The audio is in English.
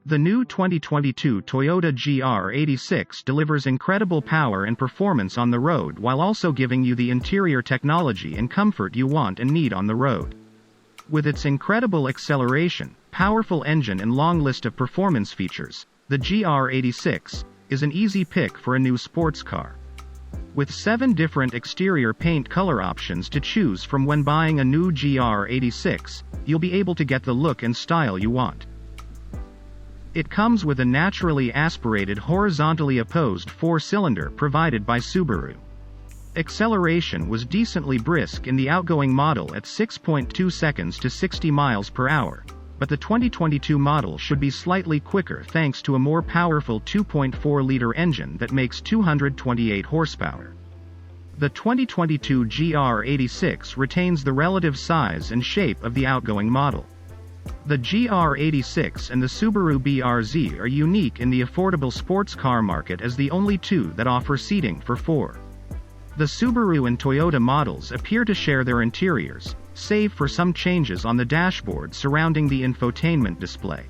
The new 2022 Toyota GR86 delivers incredible power and performance on the road while also giving you the interior technology and comfort you want and need on the road. With its incredible acceleration, powerful engine and long list of performance features, the GR86 is an easy pick for a new sports car. With 7 different exterior paint color options to choose from when buying a new GR86, you'll be able to get the look and style you want. It comes with a naturally aspirated horizontally opposed 4-cylinder provided by Subaru. Acceleration was decently brisk in the outgoing model at 6.2 seconds to 60 miles per hour, but the 2022 model should be slightly quicker thanks to a more powerful 2.4-liter engine that makes 228 horsepower. The 2022 GR86 retains the relative size and shape of the outgoing model. The GR86 and the Subaru bRed are unique in the affordable sports car market as the only two that offer seating for 4. The Subaru and Toyota models appear to share their interiors, save for some changes on the dashboard surrounding the infotainment display.